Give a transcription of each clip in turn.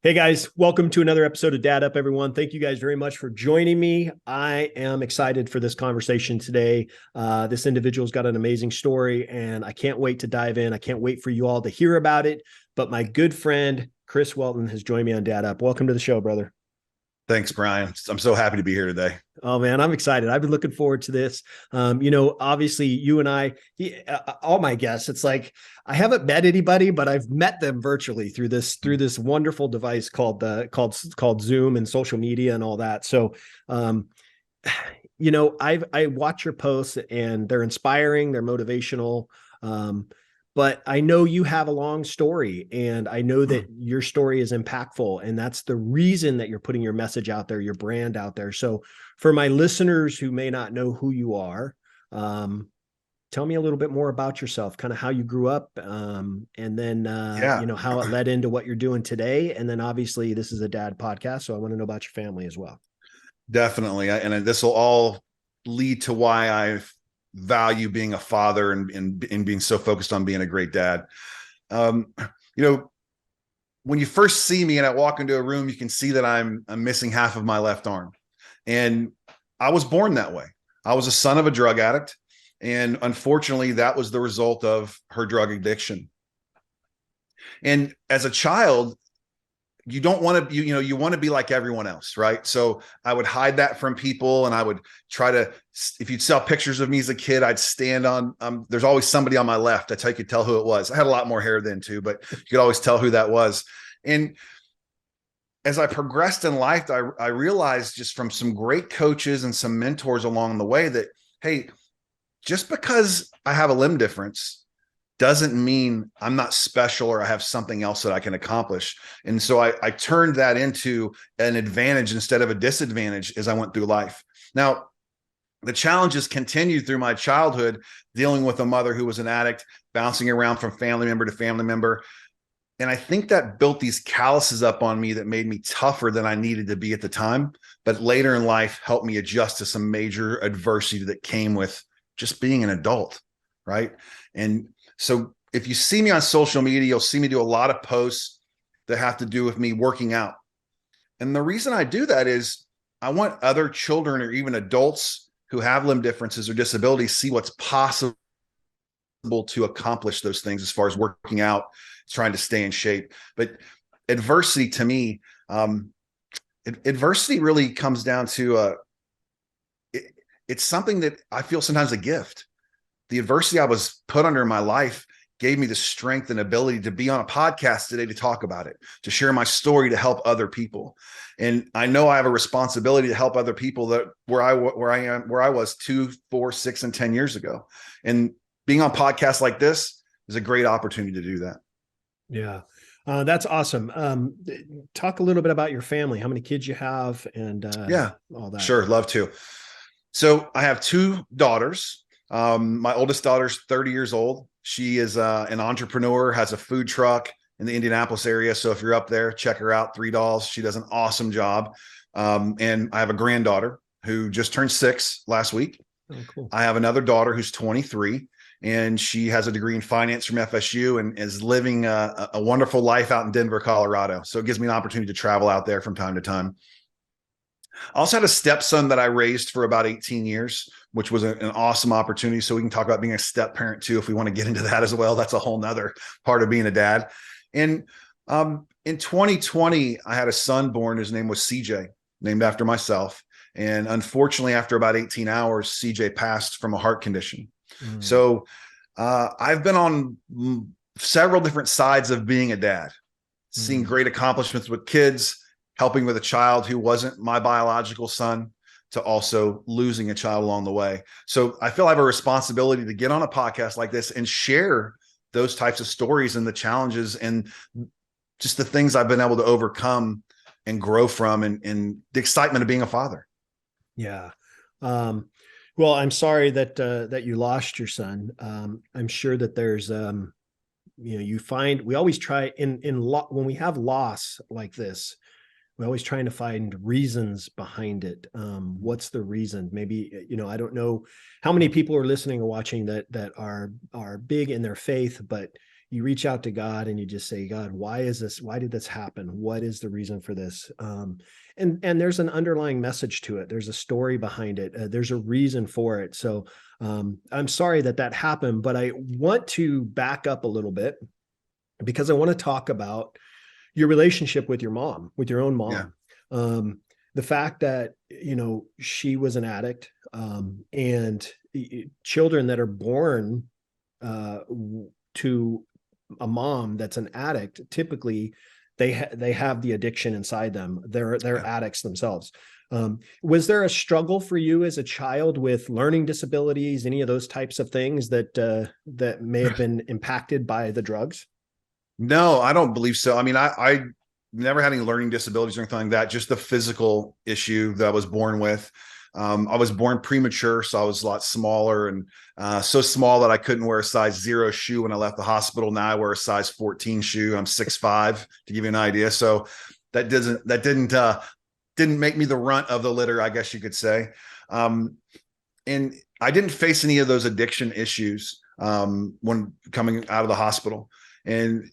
Hey guys, welcome to another episode of Dad Up, everyone. Thank you guys very much for joining me. I am excited for this conversation today. This individual's got an amazing story, and I can't wait to dive in. I can't wait for you all to hear about it. But my good friend, Chris Welton, has joined me on Dad Up. Welcome to the show, brother. Thanks, Bryan. I'm so happy to be here today. Oh man, I'm excited. I've been looking forward to this. Obviously you and I, all my guests, it's like I haven't met anybody, but I've met them virtually through this wonderful device called Zoom and social media and all that. So, I watch your posts and they're inspiring, they're motivational. But I know you have a long story, and I know that your story is impactful, and that's the reason that you're putting your message out there, your brand out there. So for my listeners who may not know who you are, tell me a little bit more about yourself, kind of how you grew up, and then, how it led into what you're doing today. And then obviously this is a dad podcast, so I want to know about your family as well. Definitely. And this will all lead to why I value being a father and being so focused on being a great dad. When you first see me and I walk into a room, you can see that I'm missing half of my left arm. And I was born that way. I was a son of a drug addict. And unfortunately, that was the result of her drug addiction. And as a child, you don't want to, you want to be like everyone else, right? So I would hide that from people, and I would try to, if you'd saw pictures of me as a kid, I'd stand on, there's always somebody on my left. That's how you could tell who it was. I had a lot more hair then too, but you could always tell who that was. And as I progressed in life, I realized just from some great coaches and some mentors along the way that, hey, just because I have a limb difference doesn't mean I'm not special or I have something else that I can accomplish. And so I turned that into an advantage instead of a disadvantage as I went through life. Now, the challenges continued through my childhood, dealing with a mother who was an addict, bouncing around from family member to family member. And I think that built these calluses up on me that made me tougher than I needed to be at the time. But later in life helped me adjust to some major adversity that came with just being an adult, right? And so if you see me on social media, you'll see me do a lot of posts that have to do with me working out. And the reason I do that is I want other children or even adults who have limb differences or disabilities see what's possible to accomplish those things as far as working out, trying to stay in shape. But adversity to me, adversity really comes down to it's something that I feel sometimes a gift. The adversity I was put under in my life gave me the strength and ability to be on a podcast today to talk about it, to share my story, to help other people. And I know I have a responsibility to help other people that where I was 2, 4, 6, and 10 years ago. And being on podcasts like this is a great opportunity to do that. Yeah. That's awesome. Talk a little bit about your family, how many kids you have, and all that. Sure. Love to. So I have 2 daughters. My oldest daughter's 30 years old. She is an entrepreneur, has a food truck in the Indianapolis area. So if you're up there, check her out. 3 Dolls. She does an awesome job. And I have a granddaughter who just turned 6 last week. Oh, cool. I have another daughter who's 23, and she has a degree in finance from FSU and is living a wonderful life out in Denver, Colorado. So it gives me an opportunity to travel out there from time to time. I also had a stepson that I raised for about 18 years, which was an awesome opportunity. So we can talk about being a step parent too, if we want to get into that as well. That's a whole nother part of being a dad. And in 2020, I had a son born. His name was CJ, named after myself. And unfortunately, after about 18 hours, CJ passed from a heart condition. So I've been on several different sides of being a dad, seeing great accomplishments with kids, helping with a child who wasn't my biological son, to also losing a child along the way. So I feel I have a responsibility to get on a podcast like this and share those types of stories and the challenges and just the things I've been able to overcome and grow from, and the excitement of being a father. Yeah. Well, I'm sorry that you lost your son. I'm sure that there's, we always try when we have loss like this, we're always trying to find reasons behind it. What's the reason? Maybe, I don't know how many people are listening or watching that are big in their faith, but you reach out to God and you just say, God, why is this? Why did this happen? What is the reason for this? And there's an underlying message to it. There's a story behind it. There's a reason for it. So I'm sorry that that happened, but I want to back up a little bit because I want to talk about your relationship with your mom, with your own Yeah. mom. The fact that, she was an addict, and children that are born to a mom that's an addict, typically they have the addiction inside them. They're Yeah. addicts themselves. Was there a struggle for you as a child with learning disabilities, any of those types of things that may have been impacted by the drugs? No, I don't believe so. I mean, I never had any learning disabilities or anything like that, just the physical issue that I was born with. I was born premature, so I was a lot smaller, and so small that I couldn't wear a size 0 shoe when I left the hospital. Now I wear a size 14 shoe. I'm 6'5", to give you an idea. So that didn't make me the runt of the litter, I guess you could say. And I didn't face any of those addiction issues when coming out of the hospital. And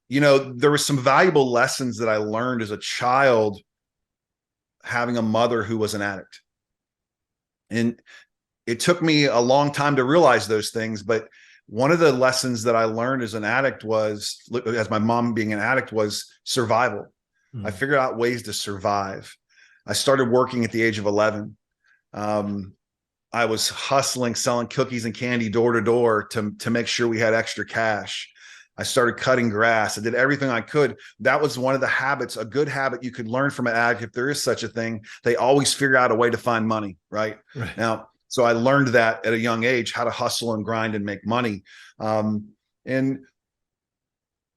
there was some valuable lessons that I learned as a child having a mother who was an addict. And it took me a long time to realize those things. But one of the lessons that I learned as an addict as my mom being an addict, was survival. I figured out ways to survive. I started working at the age of 11. I was hustling, selling cookies and candy door to door to make sure we had extra cash. I started cutting grass. I did everything I could. That was one of the habits, a good habit you could learn from an addict, if there is such a thing. They always figure out a way to find money, right? Now, so I learned that at a young age, how to hustle and grind and make money. But on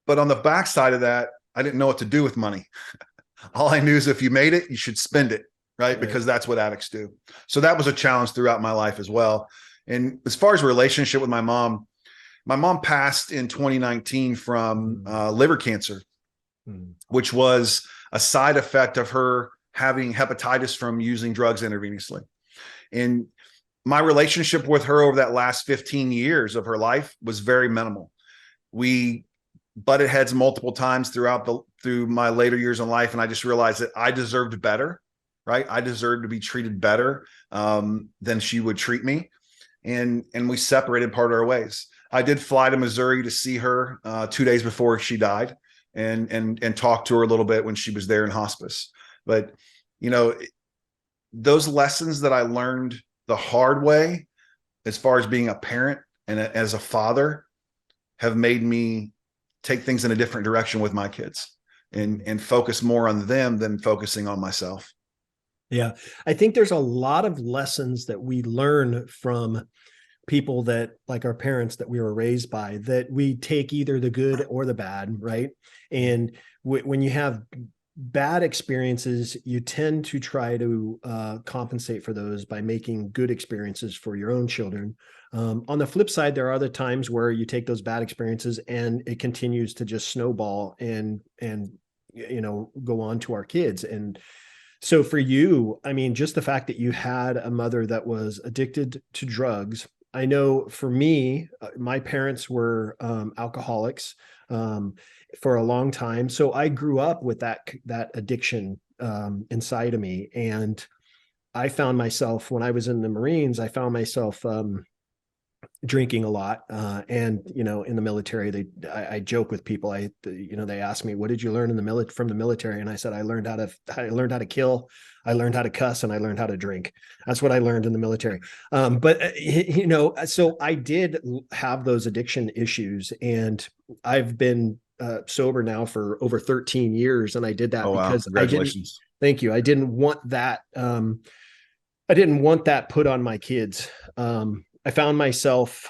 the backside of that, I didn't know what to do with money. All I knew is if you made it, you should spend it, right? Because that's what addicts do. So that was a challenge throughout my life as well. And as far as relationship with my mom passed in 2019 from liver cancer, which was a side effect of her having hepatitis from using drugs intravenously. And my relationship with her over that last 15 years of her life was very minimal. We butted heads multiple times through my later years in life. And I just realized that I deserved better, right? I deserved to be treated better than she would treat me. And we separated, part of our ways. I did fly to Missouri to see her 2 days before she died, and talk to her a little bit when she was there in hospice. But, those lessons that I learned the hard way, as far as being a parent and as a father, have made me take things in a different direction with my kids and focus more on them than focusing on myself. Yeah. I think there's a lot of lessons that we learn from people that, like our parents that we were raised by, that we take either the good or the bad, right? And when you have bad experiences, you tend to try to compensate for those by making good experiences for your own children. On the flip side, there are other times where you take those bad experiences and it continues to just snowball and go on to our kids. And so for you, I mean, just the fact that you had a mother that was addicted to drugs. I know for me, my parents were alcoholics for a long time. So I grew up with that addiction inside of me. And I found myself, when I was in the Marines, I found myself drinking a lot. And, in the military, I joke with people, they ask me, what did you learn from the military? And I said, I learned how to kill, I learned how to cuss, and I learned how to drink. That's what I learned in the military. So I did have those addiction issues, and I've been sober now for over 13 years. And I did that because Congratulations. Thank you. I didn't want that. I didn't want that put on my kids. I found myself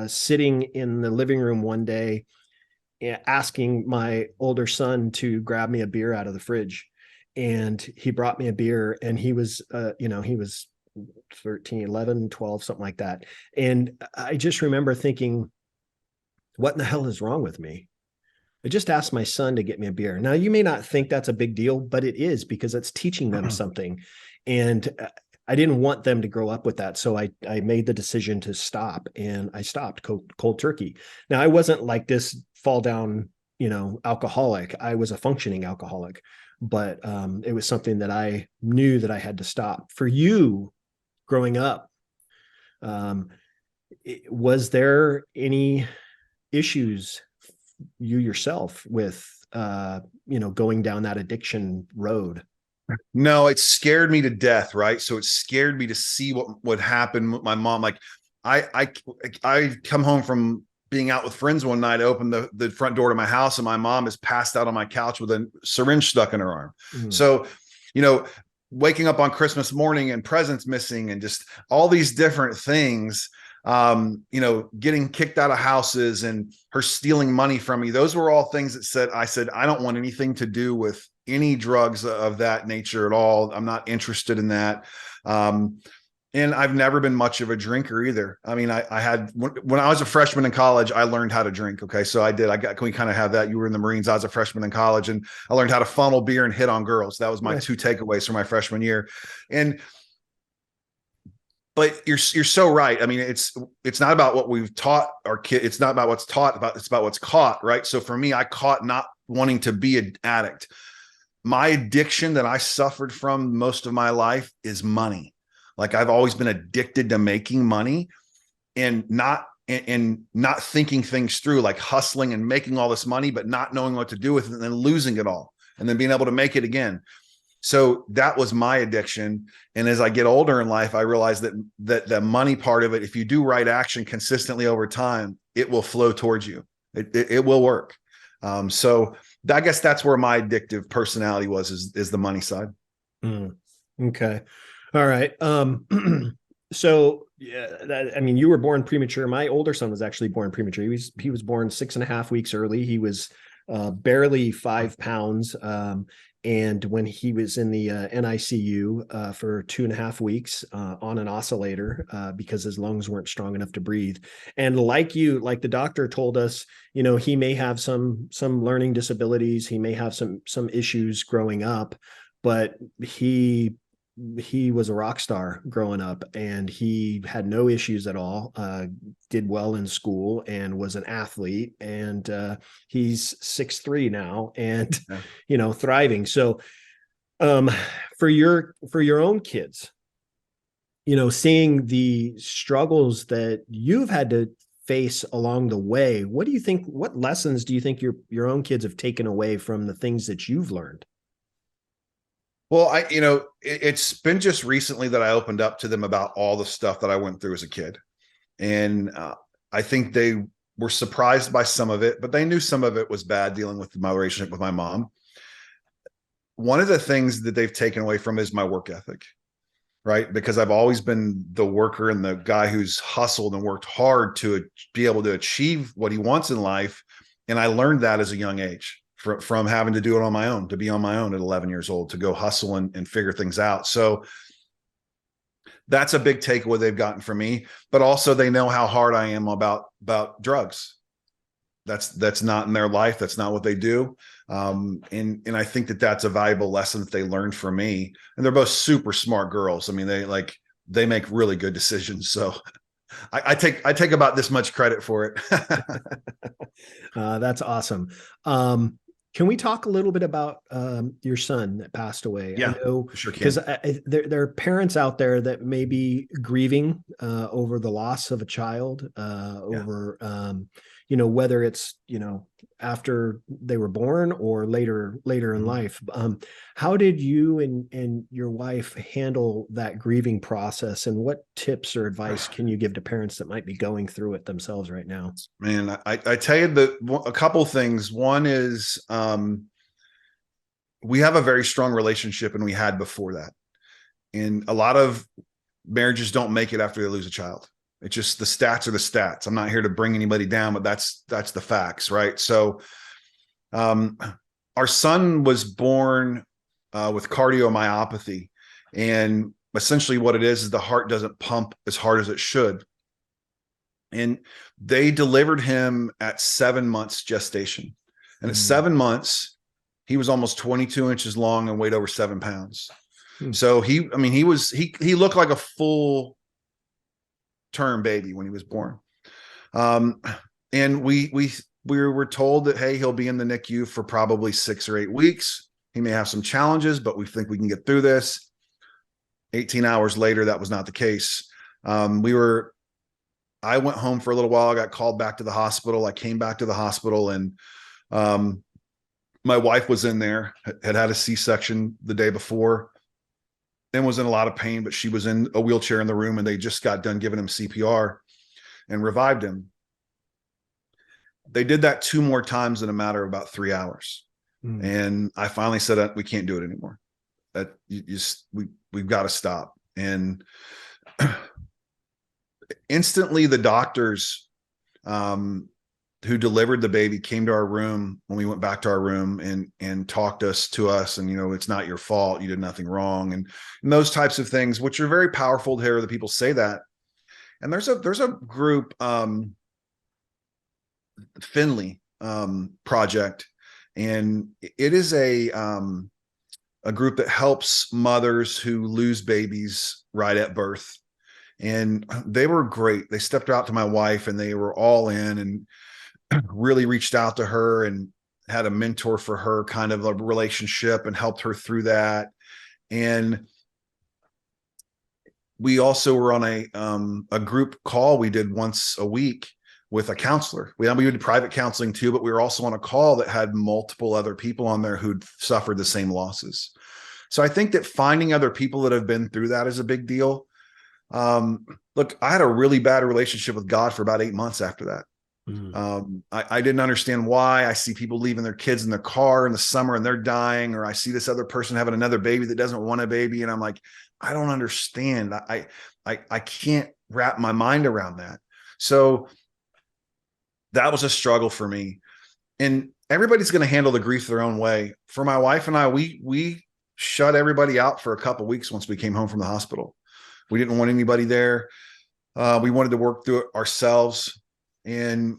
sitting in the living room one day asking my older son to grab me a beer out of the fridge. And he brought me a beer, and he was 13, 11, 12, something like that. And I just remember thinking, what in the hell is wrong with me? I just asked my son to get me a beer. Now, you may not think that's a big deal, but it is, because it's teaching them something. And I didn't want them to grow up with that. So I made the decision to stop, and I stopped cold turkey. Now I wasn't like this fall down, alcoholic. I was a functioning alcoholic, but it was something that I knew that I had to stop. For you growing up, um, was there any issues you yourself with, going down that addiction road? No, it scared me to death, right? So it scared me to see what would happen with my mom. Like I come home from being out with friends one night, I opened the front door to my house, and my mom is passed out on my couch with a syringe stuck in her arm. Mm. So, you know, waking up on Christmas morning and presents missing and just all these different things, getting kicked out of houses and her stealing money from me. Those were all things that I said, I don't want anything to do with any drugs of that nature at all. I'm not interested in that. And I've never been much of a drinker either. I mean, I had, when I was a freshman in college, I learned how to drink. Okay. So can we kind of have that? You were in the Marines. I was a freshman in college, and I learned how to funnel beer and hit on girls. That was my two takeaways from my freshman year. But you're so right. I mean, it's not about what we've taught our kid. It's not about what's taught it's about what's caught. Right. So for me, I caught not wanting to be an addict. My addiction that I suffered from most of my life is money. Like, I've always been addicted to making money and not thinking things through, like hustling and making all this money, but not knowing what to do with it, and then losing it all and then being able to make it again. So that was my addiction. And as I get older in life, I realized that the money part of it, if you do right action consistently over time, it will flow towards you. It will work. So I guess that's where my addictive personality is the money side. Okay. All right. So yeah, I mean, you were born premature. My older son was actually born premature. He was born 6.5 weeks early. He was barely 5 pounds. And when he was in the NICU for 2.5 weeks on an oscillator because his lungs weren't strong enough to breathe. And like the doctor told us, he may have some learning disabilities. He may have some issues growing up, but he was a rock star growing up, and he had no issues at all, did well in school and was an athlete, and he's 6'3" now and, thriving. So for your own kids, seeing the struggles that you've had to face along the way, what lessons do you think your own kids have taken away from the things that you've learned? Well, it's been just recently that I opened up to them about all the stuff that I went through as a kid. And I think they were surprised by some of it, but they knew some of it was bad, dealing with my relationship with my mom. One of the things that they've taken away from is my work ethic, right? Because I've always been the worker and the guy who's hustled and worked hard to be able to achieve what he wants in life. And I learned that as a young age. From having to do it on my own, to be on my own at 11 years old, to go hustle and figure things out. So that's a big takeaway they've gotten from me, but also they know how hard I am about drugs. That's not in their life. That's not what they do. And I think that's a valuable lesson that they learned from me. And they're both super smart girls. I mean, they make really good decisions. So I take about this much credit for it. That's awesome. Can we talk a little bit about your son that passed away? Yeah, I know, sure can. because there are parents out there that may be grieving over the loss of a child, over whether it's after they were born or later in life. How did you and your wife handle that grieving process, and what tips or advice can you give to parents that might be going through it themselves right now? Man, I tell you a couple things. One is we have a very strong relationship, and we had before that. And a lot of marriages don't make it after they lose a child. It's just the stats are the stats. I'm not here to bring anybody down, but that's the facts, right? So our son was born with cardiomyopathy, and essentially what it is the heart doesn't pump as hard as it should. And they delivered him at 7 months gestation. And at 7 months, he was almost 22 inches long and weighed over 7 pounds. Hmm. So he looked like a full term baby when he was born. Um, and we were told that, hey, he'll be in the NICU for probably 6 or 8 weeks. He may have some challenges, but we think we can get through this. 18 hours later, that was not the case. I went home for a little while. I got called back to the hospital. I came back to the hospital, and my wife was in there, had a C-section the day before and was in a lot of pain, but she was in a wheelchair in the room, and they just got done giving him CPR and revived him. They did that 2 more times in a matter of about 3 hours. Hmm. And I finally said, we can't do it anymore. That we've got to stop. And instantly the doctors who delivered the baby came to our room when we went back to our room and talked to us. And, it's not your fault. You did nothing wrong. And those types of things, which are very powerful to hear the people say that. And there's a group, Finley project, and it is a group that helps mothers who lose babies right at birth. And they were great. They stepped out to my wife, and they were all in and really reached out to her and had a mentor for her, kind of a relationship, and helped her through that. And we also were on a group call we did once a week with a counselor. We did private counseling too, but we were also on a call that had multiple other people on there who'd suffered the same losses. So I think that finding other people that have been through that is a big deal. Look, I had a really bad relationship with God for about 8 months after that. I didn't understand why. I see people leaving their kids in their car in the summer and they're dying, or I see this other person having another baby that doesn't want a baby. And I'm like, I don't understand. I can't wrap my mind around that. So that was a struggle for me. And everybody's going to handle the grief their own way. For my wife and I, we shut everybody out for a couple of weeks once we came home from the hospital. We didn't want anybody there. We wanted to work through it ourselves. And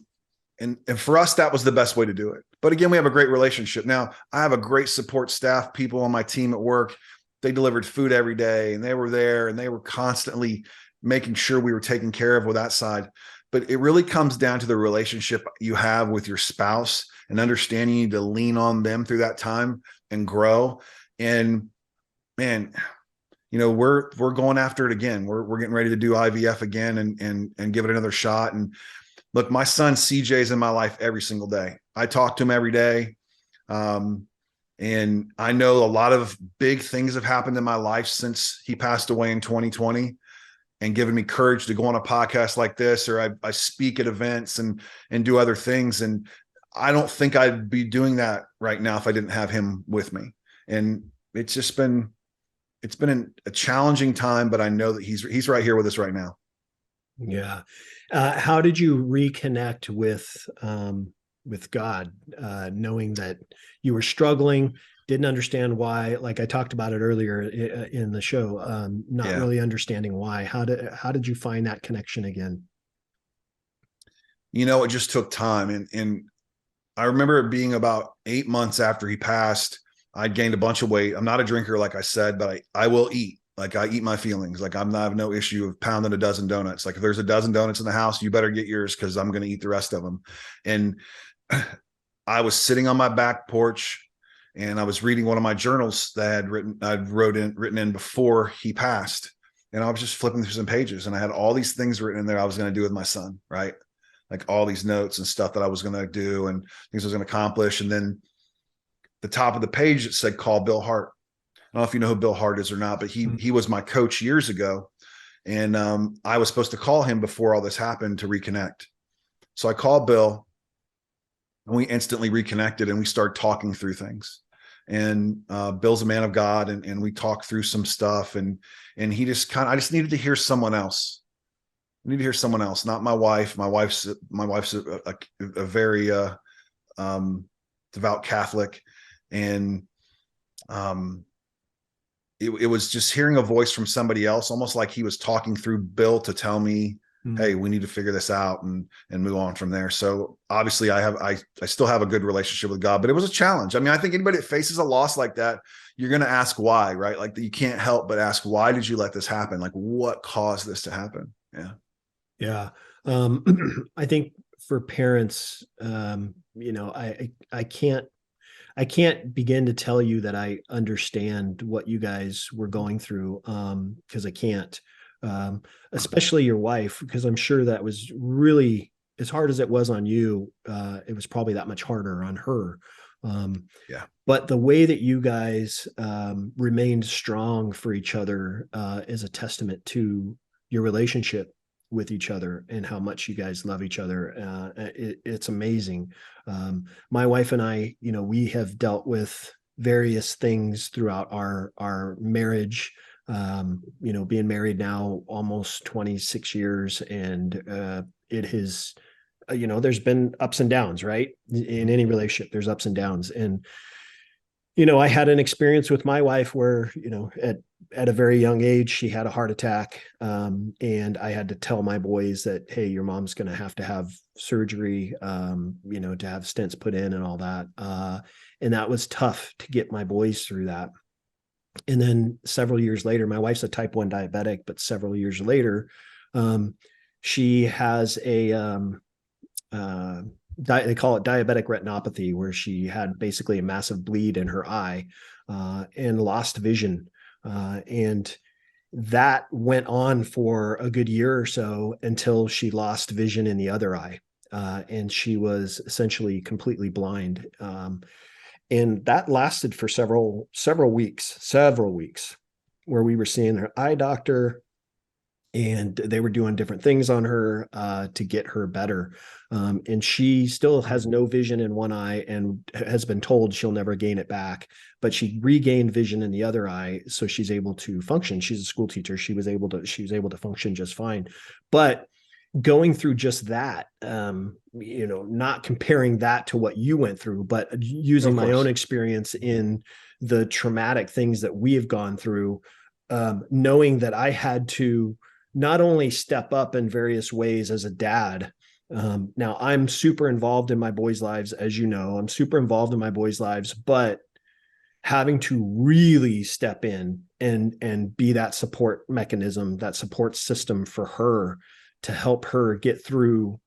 for us, that was the best way to do it. But again, we have a great relationship. Now, I have a great support staff, people on my team at work. They delivered food every day, and they were there, and they were constantly making sure we were taken care of with that side. But it really comes down to the relationship you have with your spouse and understanding you need to lean on them through that time and grow. And man, we're going after it again. We're getting ready to do IVF again and give it another shot. And look, my son CJ's in my life every single day. I talk to him every day. And I know a lot of big things have happened in my life since he passed away in 2020, and given me courage to go on a podcast like this, or I speak at events and do other things. And I don't think I'd be doing that right now if I didn't have him with me. And it's been a challenging time, but I know that he's right here with us right now. Yeah. How did you reconnect with God, knowing that you were struggling, didn't understand why? Like I talked about it earlier in the show, not really understanding why. How did you find that connection again? It just took time. And I remember it being about 8 months after he passed. I'd gained a bunch of weight. I'm not a drinker, like I said, but I will eat. Like I eat my feelings. Like I have no issue of pounding a dozen donuts. Like if there's a dozen donuts in the house, you better get yours, because I'm going to eat the rest of them. And I was sitting on my back porch, and I was reading one of my journals that I'd written in before he passed. And I was just flipping through some pages, and I had all these things written in there I was going to do with my son, right? Like all these notes and stuff that I was going to do and things I was going to accomplish. And then the top of the page, it said, call Bill Hart. I don't know if you know who Bill Hart is or not, but he was my coach years ago. And I was supposed to call him before all this happened to reconnect. So I called Bill, and we instantly reconnected, and we started talking through things. And Bill's a man of God, and we talked through some stuff, and he just I just needed to hear someone else. I need to hear someone else, not my wife. My wife's a very devout Catholic. And it was just hearing a voice from somebody else, almost like he was talking through Bill to tell me hey, we need to figure this out and move on from there. So obviously I still have a good relationship with God, but it was a challenge. I mean, I think anybody that faces a loss like that, you're going to ask why, right? Like you can't help but ask, why did you let this happen? Like what caused this to happen? Yeah. Yeah. I think for parents, I can't begin to tell you that I understand what you guys were going through, because I can't, um, especially your wife, because I'm sure that was really, as hard as it was on you, it was probably that much harder on her. Yeah. But the way that you guys remained strong for each other is a testament to your relationship with each other and how much you guys love each other. It's amazing. My wife and I, we have dealt with various things throughout our marriage. Being married now almost 26 years, and it has, there's been ups and downs, right? In any relationship, there's ups and downs, and I had an experience with my wife where, at a very young age, she had a heart attack. And I had to tell my boys that, hey, your mom's going to have surgery, to have stents put in and all that. And that was tough to get my boys through that. And then several years later, my wife's a type 1 diabetic, but several years later, she has they call it diabetic retinopathy, where she had basically a massive bleed in her eye, and lost vision. And that went on for a good year or so until she lost vision in the other eye. And she was essentially completely blind. And that lasted for several weeks, where we were seeing her eye doctor, and they were doing different things on her to get her better. And she still has no vision in one eye and has been told she'll never gain it back, but she regained vision in the other eye. So she's able to function. She's a school teacher. She was able to function just fine. But going through just that, not comparing that to what you went through, but using my own experience in the traumatic things that we have gone through, knowing that I had to not only step up in various ways as a dad. Now I'm super involved in my boys' lives, as you know, I'm super involved in my boys' lives, but having to really step in and be that support mechanism, that support system for her to help her get through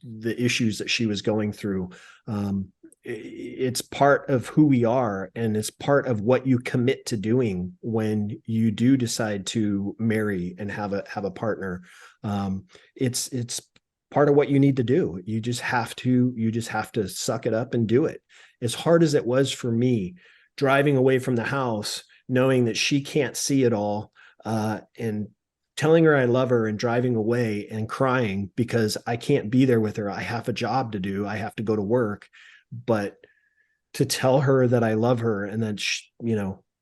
the issues that she was going through. It's part of who we are, and it's part of what you commit to doing when you do decide to marry and have a partner. It's part of what you need to do. You just have to suck it up and do it. As hard as it was for me driving away from the house, knowing that she can't see it all, and telling her I love her and driving away and crying because I can't be there with her. I have a job to do. I have to go to work. But to tell her that I love her and that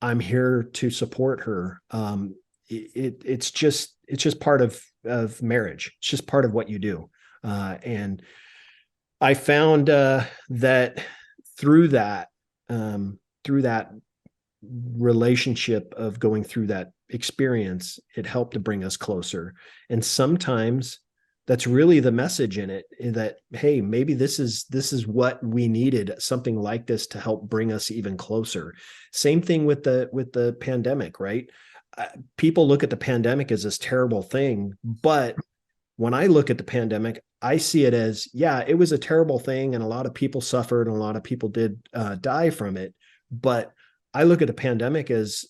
I'm here to support her, it's just part of marriage. It's just part of what you do. And I found that through that relationship of going through that experience, it helped to bring us closer. And sometimes that's really the message in it, that, hey, maybe this is what we needed, something like this to help bring us even closer. Same thing with the pandemic, right? People look at the pandemic as this terrible thing, but when I look at the pandemic, I see it as, yeah, it was a terrible thing, and a lot of people suffered, and a lot of people did die from it. But I look at the pandemic as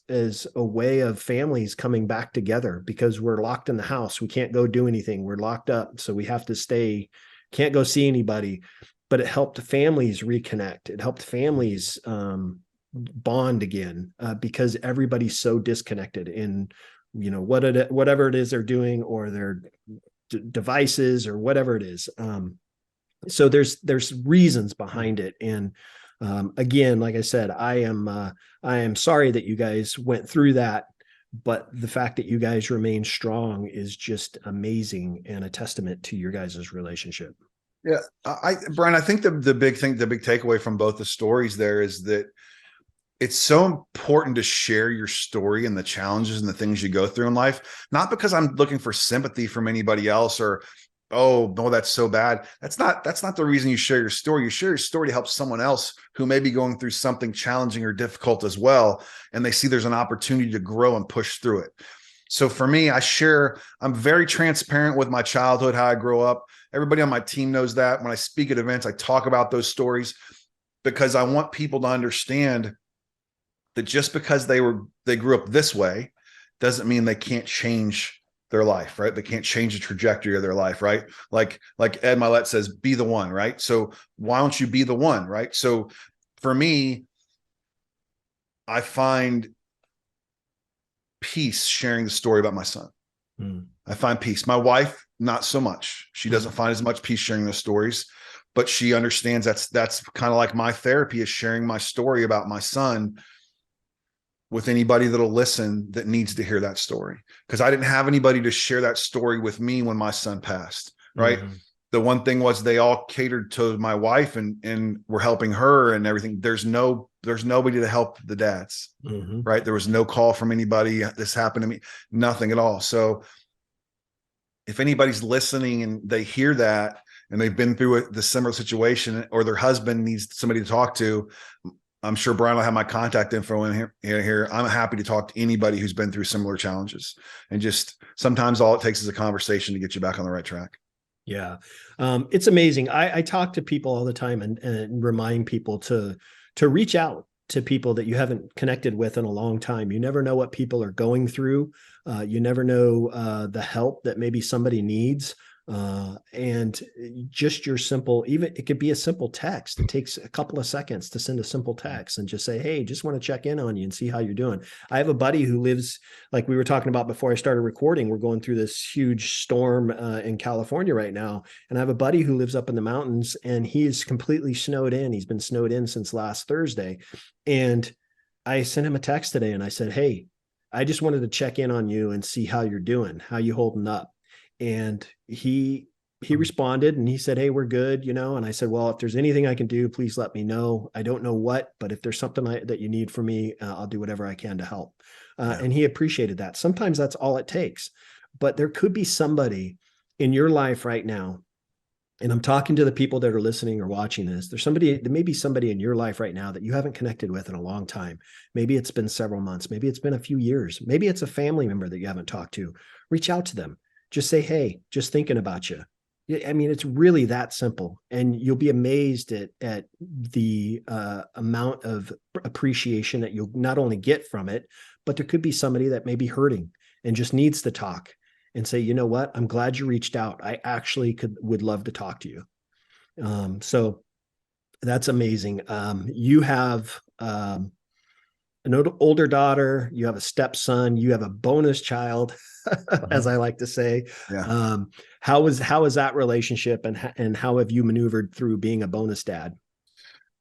a way of families coming back together, because we're locked in the house. We can't go do anything. We're locked up. So we have to stay, can't go see anybody. But it helped families reconnect. It helped families bond again, because everybody's so disconnected in, whatever it is they're doing, or their devices, or whatever it is. So there's reasons behind it. And again, like I said, I am sorry that you guys went through that, but the fact that you guys remain strong is just amazing, and a testament to your guys' relationship. Yeah. Brian, I think the big takeaway from both the stories there is that it's so important to share your story and the challenges and the things you go through in life, not because I'm looking for sympathy from anybody else or, oh no, that's so bad. That's not the reason you share your story. You share your story to help someone else who may be going through something challenging or difficult as well, and they see there's an opportunity to grow and push through it. So for me, I'm very transparent with my childhood, how I grew up. Everybody on my team knows that. When I speak at events, I talk about those stories because I want people to understand that just because they grew up this way doesn't mean they can't change their life, right? They can't change the trajectory of their life, right? Like Ed Milet says, be the one, right? So why don't you be the one, right? So for me, I find peace sharing the story about my son. I find peace. My wife, not so much. She doesn't find as much peace sharing those stories, but she understands that's kind of like my therapy, is sharing my story about my son with anybody that'll listen that needs to hear that story. Because I didn't have anybody to share that story with me when my son passed, right? The one thing was they all catered to my wife and were helping her and everything. There's nobody to help the dads, right? There was no call from anybody. This happened to me, nothing at all. So if anybody's listening and they hear that and they've been through the similar situation, or their husband needs somebody to talk to, I'm sure Bryan will have my contact info in here. I'm happy to talk to anybody who's been through similar challenges. And just sometimes all it takes is a conversation to get you back on the right track. Yeah. It's amazing. I talk to people all the time and remind people to reach out to people that you haven't connected with in a long time. You never know what people are going through. You never know the help that maybe somebody needs. And just your simple, even it could be a simple text. It takes a couple of seconds to send a simple text and just say, hey, just want to check in on you and see how you're doing. I have a buddy who lives, like we were talking about before I started recording, we're going through this huge storm in California right now. And I have a buddy who lives up in the mountains, and he is completely snowed in. He's been snowed in since last Thursday. And I sent him a text today and I said, hey, I just wanted to check in on you and see how you're doing, how you holding up. And he responded and he said, hey, we're good, and I said, well, if there's anything I can do, please let me know. I don't know what, but if there's something that you need from me, I'll do whatever I can to help. And he appreciated that. Sometimes that's all it takes, but there could be somebody in your life right now. And I'm talking to the people that are listening or watching this. There may be somebody in your life right now that you haven't connected with in a long time. Maybe it's been several months. Maybe it's been a few years. Maybe it's a family member that you haven't talked to. Reach out to them. Just say, hey, just thinking about you. I mean, it's really that simple. And you'll be amazed at the amount of appreciation that you'll not only get from it, but there could be somebody that may be hurting and just needs to talk and say, you know what, I'm glad you reached out. I actually would love to talk to you. So that's amazing. You have an older daughter, you have a stepson, you have a bonus child, as I like to say. Yeah. How is that relationship, and how have you maneuvered through being a bonus dad?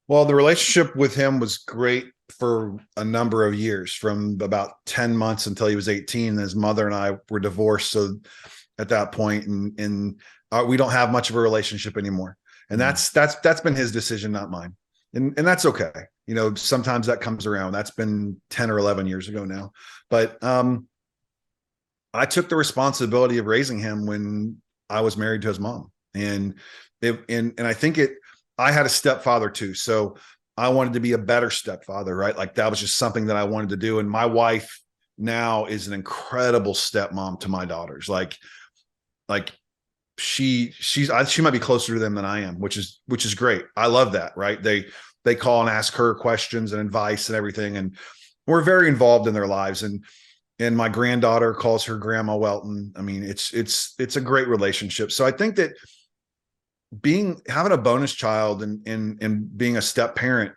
Well, the relationship with him was great for a number of years, from about 10 months until he was 18. His mother and I were divorced. So at that point, and we don't have much of a relationship anymore. And that's been his decision, not mine. And that's okay. Sometimes that comes around. That's been 10 or 11 years ago now. But I took the responsibility of raising him when I was married to his mom. And I think I had a stepfather too. So I wanted to be a better stepfather, right? Like that was just something that I wanted to do. And my wife now is an incredible stepmom to my daughters. Like she might be closer to them than I am, which is great. I love that. Right. They call and ask her questions and advice and everything. And we're very involved in their lives. And my granddaughter calls her grandma Welton. I mean, it's a great relationship. So I think that having a bonus child and being a step parent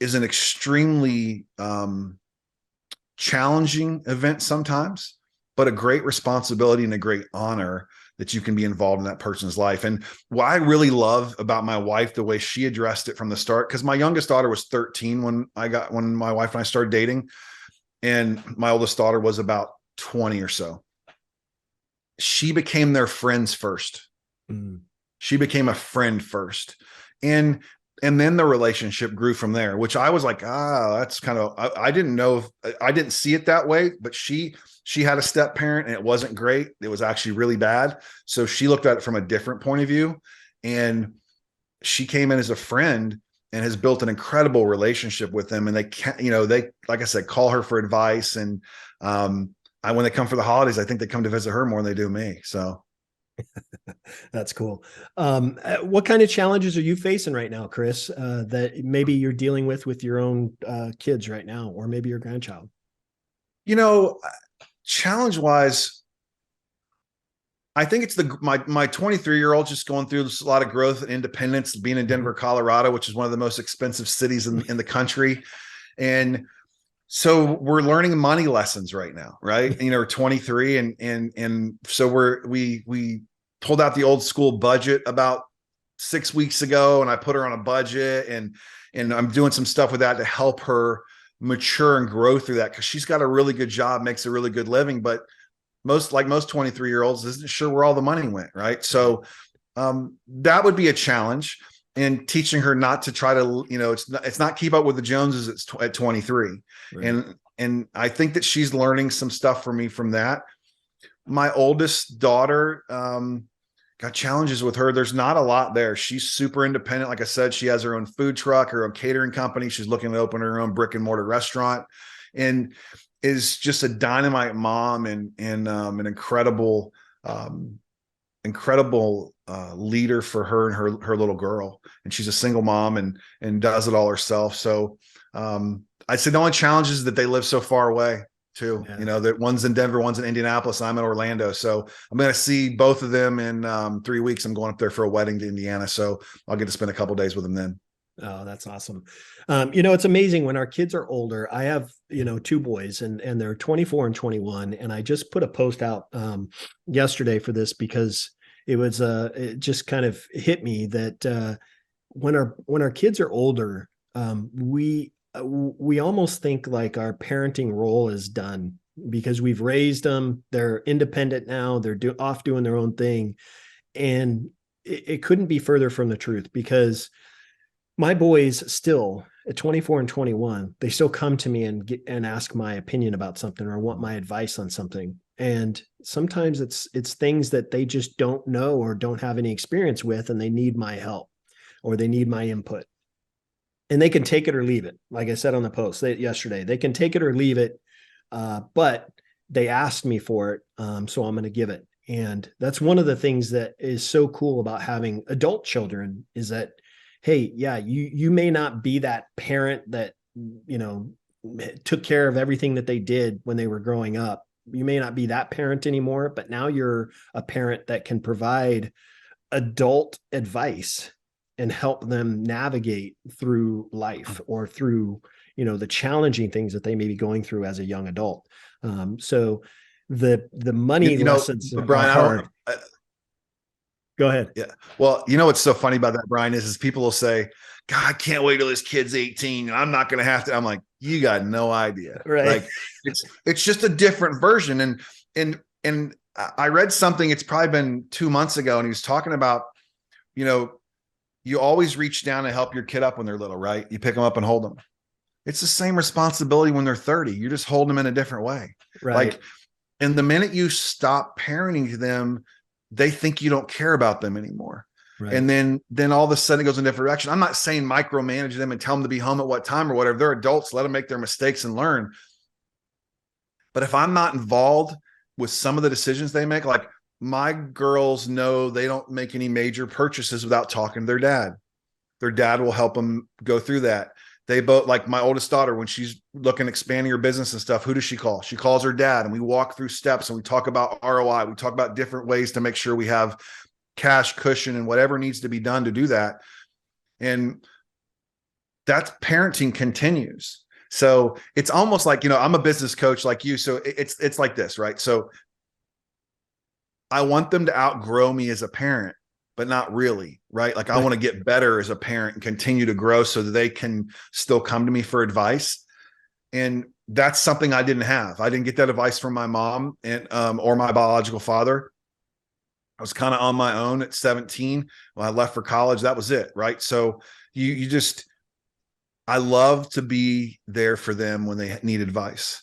is an extremely challenging event sometimes, but a great responsibility and a great honor that you can be involved in that person's life. And what I really love about my wife, the way she addressed it from the start, because my youngest daughter was 13 when my wife and I started dating, and my oldest daughter was about 20 or so. She became their friends first. She became a friend first. And and then the relationship grew from there, which I was like, that's kind of, I didn't know if I didn't see it that way, but she had a step parent and it wasn't great. It was actually really bad. So she looked at it from a different point of view, and she came in as a friend and has built an incredible relationship with them. And they can't, they, like I said, call her for advice. And when they come for the holidays, I think they come to visit her more than they do me. So That's cool. What kind of challenges are you facing right now, Chris, that maybe you're dealing with your own kids right now, or maybe your grandchild? Challenge wise, I think it's my 23-year-old just going through a lot of growth and independence, being in Denver, Colorado, which is one of the most expensive cities in the country. And so we're learning money lessons right now, right? We're 23, and so we pulled out the old school budget about 6 weeks ago, and I put her on a budget, and I'm doing some stuff with that to help her mature and grow through that, because she's got a really good job, makes a really good living, but most 23-year-olds isn't sure where all the money went, right? So that would be a challenge, and teaching her not to try to, it's not keep up with the Joneses at 23. Right. And I think that she's learning some stuff for me from that. My oldest daughter, got challenges with her. There's not a lot there. She's super independent. Like I said, she has her own food truck, her own catering company. She's looking to open her own brick and mortar restaurant, and is just a dynamite mom, and an incredible leader for her and her little girl. And she's a single mom and does it all herself. So I'd say the only challenge is that they live so far away too. Yeah. That one's in Denver, one's in Indianapolis, I'm in Orlando. So I'm going to see both of them in 3 weeks. I'm going up there for a wedding to Indiana. So I'll get to spend a couple of days with them then. Oh, that's awesome. It's amazing when our kids are older. I have, two boys, and they're 24 and 21. And I just put a post out yesterday for this, because it just kind of hit me that when our kids are older, we almost think like our parenting role is done, because we've raised them. They're independent now. They're off doing their own thing. And it couldn't be further from the truth, because my boys still at 24 and 21, they still come to me and ask my opinion about something, or want my advice on something. And sometimes it's things that they just don't know or don't have any experience with, and they need my help, or they need my input. And they can take it or leave it. Like I said on the post yesterday, they can take it or leave it. But they asked me for it. So I'm going to give it. And that's one of the things that is so cool about having adult children, is that, hey, yeah, you may not be that parent that, took care of everything that they did when they were growing up. You may not be that parent anymore, but now you're a parent that can provide adult advice and help them navigate through life, or through, the challenging things that they may be going through as a young adult. So the money lessons Bryan, are hard. Go ahead. Yeah. Well, what's so funny about that, Bryan, is people will say, God, I can't wait till this kid's 18 and I'm not going to have to. I'm like, you got no idea. Right. Like it's just a different version. And I read something, it's probably been 2 months ago, and he was talking about, you always reach down to help your kid up when they're little, right? You pick them up and hold them. It's the same responsibility when they're 30. You just hold them in a different way. Right. Like, and the minute you stop parenting them, they think you don't care about them anymore. Right. And then all of a sudden it goes in a different direction. I'm not saying micromanage them and tell them to be home at what time or whatever. They're adults. Let them make their mistakes and learn. But if I'm not involved with some of the decisions they make, like my girls know they don't make any major purchases without talking to their dad. Their dad will help them go through that. They both, like my oldest daughter, when she's looking, expanding her business and stuff, who does she call? She calls her dad, and we walk through steps and we talk about ROI. We talk about different ways to make sure we have cash cushion and whatever needs to be done to do that. And that parenting continues. So it's almost like, I'm a business coach like you. So it's like this, right? So I want them to outgrow me as a parent, but not really, right? Like I want to get better as a parent and continue to grow so that they can still come to me for advice. And that's something I didn't have. I didn't get that advice from my mom and or my biological father. I was kind of on my own at 17 when I left for college. That was it, right? So, you just, I love to be there for them when they need advice.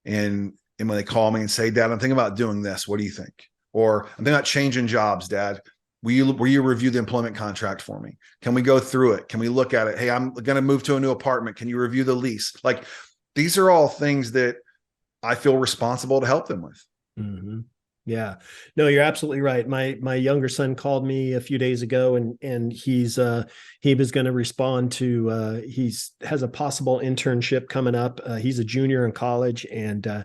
And when they call me and say, Dad, I'm thinking about doing this. What do you think? Or I'm thinking about changing jobs, Dad. Will you review the employment contract for me? Can we go through it? Can we look at it? Hey, I'm going to move to a new apartment. Can you review the lease? Like, these are all things that I feel responsible to help them with. Mm-hmm. Yeah, no, you're absolutely right. My younger son called me a few days ago, and he was going to respond to he's has a possible internship coming up. He's a junior in college, and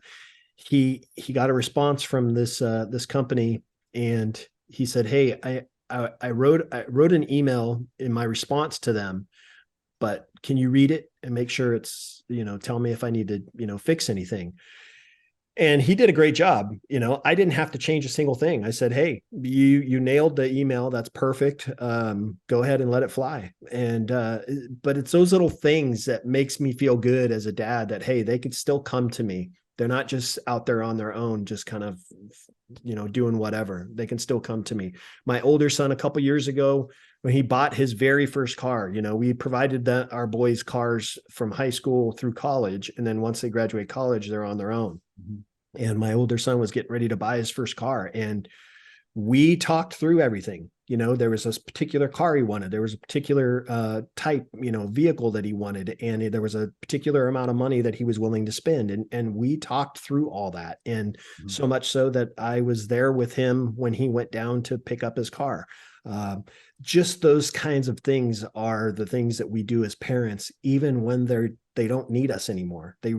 he got a response from this company, and he said, "Hey, I wrote an email in my response to them, but can you read it and make sure it's, tell me if I need to, fix anything." And he did a great job. I didn't have to change a single thing. I said, "Hey, you nailed the email. That's perfect. Go ahead and let it fly." And but it's those little things that makes me feel good as a dad, that, hey, they could still come to me. They're not just out there on their own, just kind of, doing whatever. They can still come to me. My older son, a couple years ago, when he bought his very first car, we provided our boys cars from high school through college. And then once they graduate college, they're on their own. Mm-hmm. And my older son was getting ready to buy his first car. And we talked through everything. There was this particular car he wanted. There was a particular type, vehicle that he wanted. And there was a particular amount of money that he was willing to spend. And we talked through all that. And so much so that I was there with him when he went down to pick up his car. Just those kinds of things are the things that we do as parents, even when they don't need us anymore. They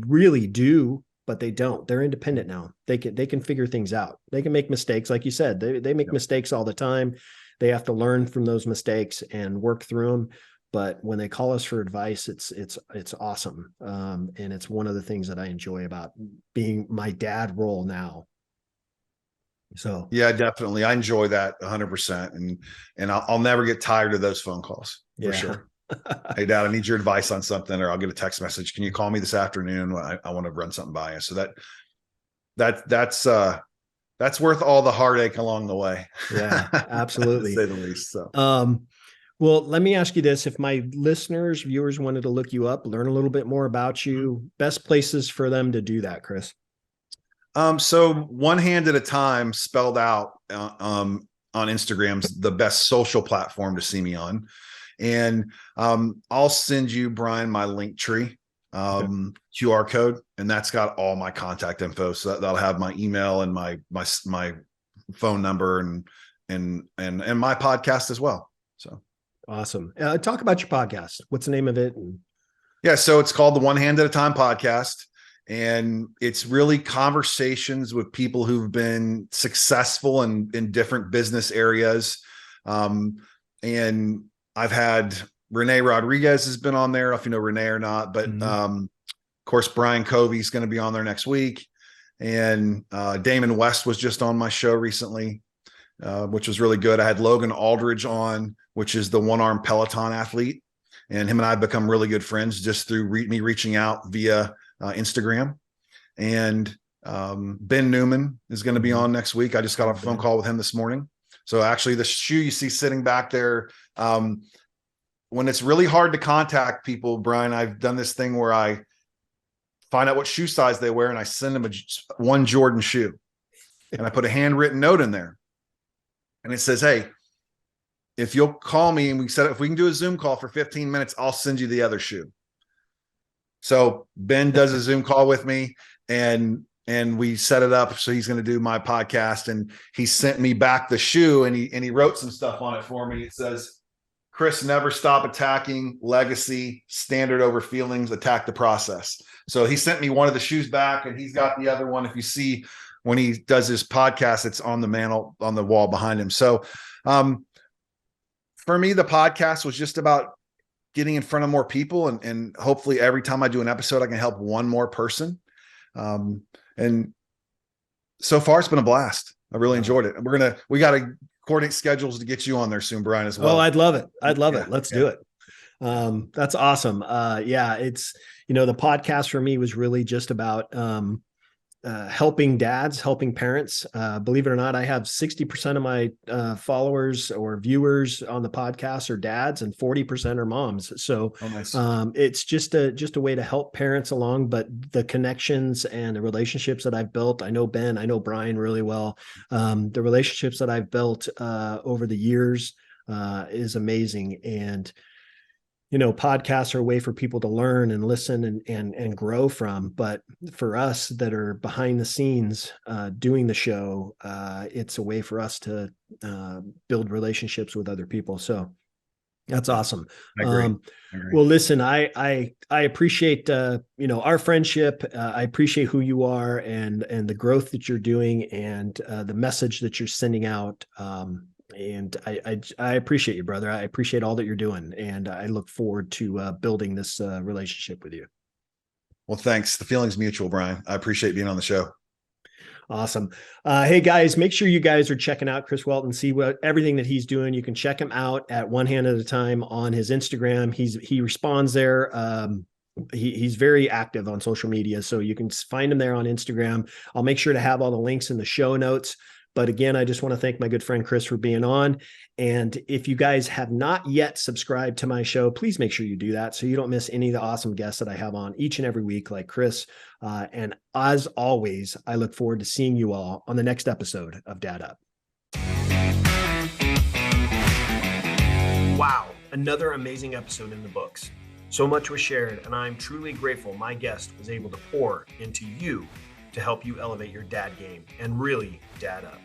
really do, but they don't. They're independent now. They can figure things out. They can make mistakes. Like you said, they make mistakes all the time. They have to learn from those mistakes and work through them. But when they call us for advice, it's awesome. And it's one of the things that I enjoy about being my dad role now. So yeah, definitely. I enjoy that 100%. And I'll never get tired of those phone calls for sure. Hey, Dad, I need your advice on something, or I'll get a text message. Can you call me this afternoon? I want to run something by you. So that's worth all the heartache along the way. Yeah, absolutely. To say the least. So, well, let me ask you this. If my viewers wanted to look you up, learn a little bit more about you, best places for them to do that, Chris? So One Hand at a Time, spelled out, on Instagram's the best social platform to see me on. And I'll send you, Bryan, my LinkTree QR code, and that's got all my contact info. So that'll have my email and my phone number and my podcast as well. So awesome. Talk about your podcast. What's the name of it? Yeah, so it's called the One Hand at a Time podcast. And it's really conversations with people who've been successful in different business areas. And I've had Renee Rodriguez has been on there. I don't know if you know Renee or not, but of course, Brian Covey's going to be on there next week. And Damon West was just on my show recently, which was really good. I had Logan Aldridge on, which is the one-arm Peloton athlete. And him and I have become really good friends just through me reaching out via Instagram. And Ben Newman is going to be on next week. I just got off a phone call with him this morning. So actually the shoe you see sitting back there, when it's really hard to contact people, Bryan, I've done this thing where I find out what shoe size they wear and I send them one Jordan shoe, and I put a handwritten note in there, and it says, "Hey, if you'll call me and if we can do a Zoom call for 15 minutes, I'll send you the other shoe." So Ben does a Zoom call with me, and we set it up. So he's going to do my podcast, and he sent me back the shoe, and he wrote some stuff on it for me. It says, "Chris, never stop attacking, legacy, standard over feelings, attack the process." So he sent me one of the shoes back, and he's got the other one. If you see when he does his podcast, it's on the mantle on the wall behind him. So for me, the podcast was just about getting in front of more people, and hopefully every time I do an episode, I can help one more person. And so far it's been a blast. I really enjoyed it. We got to coordinate schedules to get you on there soon, Bryan, as well. Oh, I'd love it. Let's do it. That's awesome. Yeah, it's, the podcast for me was really just about, helping dads, helping parents. Believe it or not, I have 60% of my followers or viewers on the podcast are dads and 40% are moms. So nice. it's just a way to help parents along. But the connections and the relationships that I've built, I know Ben, I know Bryan really well. The relationships that I've built over the years is amazing. And podcasts are a way for people to learn and listen and grow from. But for us that are behind the scenes doing the show, it's a way for us to build relationships with other people. So that's awesome. I agree. Well, listen, I appreciate our friendship. I appreciate who you are and the growth that you're doing and the message that you're sending out. And I appreciate you, brother. I appreciate all that you're doing. And I look forward to building this relationship with you. Well, thanks. The feeling's mutual, Bryan. I appreciate being on the show. Awesome. Hey guys, make sure you guys are checking out Chris Welton, see everything that he's doing. You can check him out at One Hand at a Time on his Instagram. He responds there. He's very active on social media, so you can find him there on Instagram. I'll make sure to have all the links in the show notes. But again, I just want to thank my good friend Chris for being on. And if you guys have not yet subscribed to my show, please make sure you do that so you don't miss any of the awesome guests that I have on each and every week, like Chris. And as always, I look forward to seeing you all on the next episode of Dad Up. Wow, another amazing episode in the books. So much was shared, and I'm truly grateful my guest was able to pour into you to help you elevate your dad game and really dad up.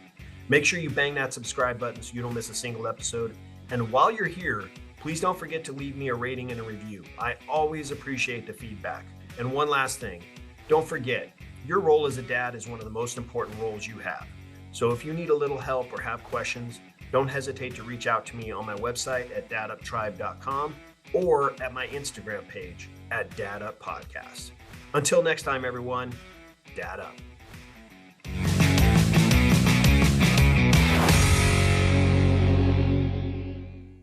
Make sure you bang that subscribe button so you don't miss a single episode. And while you're here, please don't forget to leave me a rating and a review. I always appreciate the feedback. And one last thing, don't forget, your role as a dad is one of the most important roles you have. So if you need a little help or have questions, don't hesitate to reach out to me on my website at daduptribe.com or at my Instagram page at Dad Up Podcast. Until next time, everyone, Dad Up.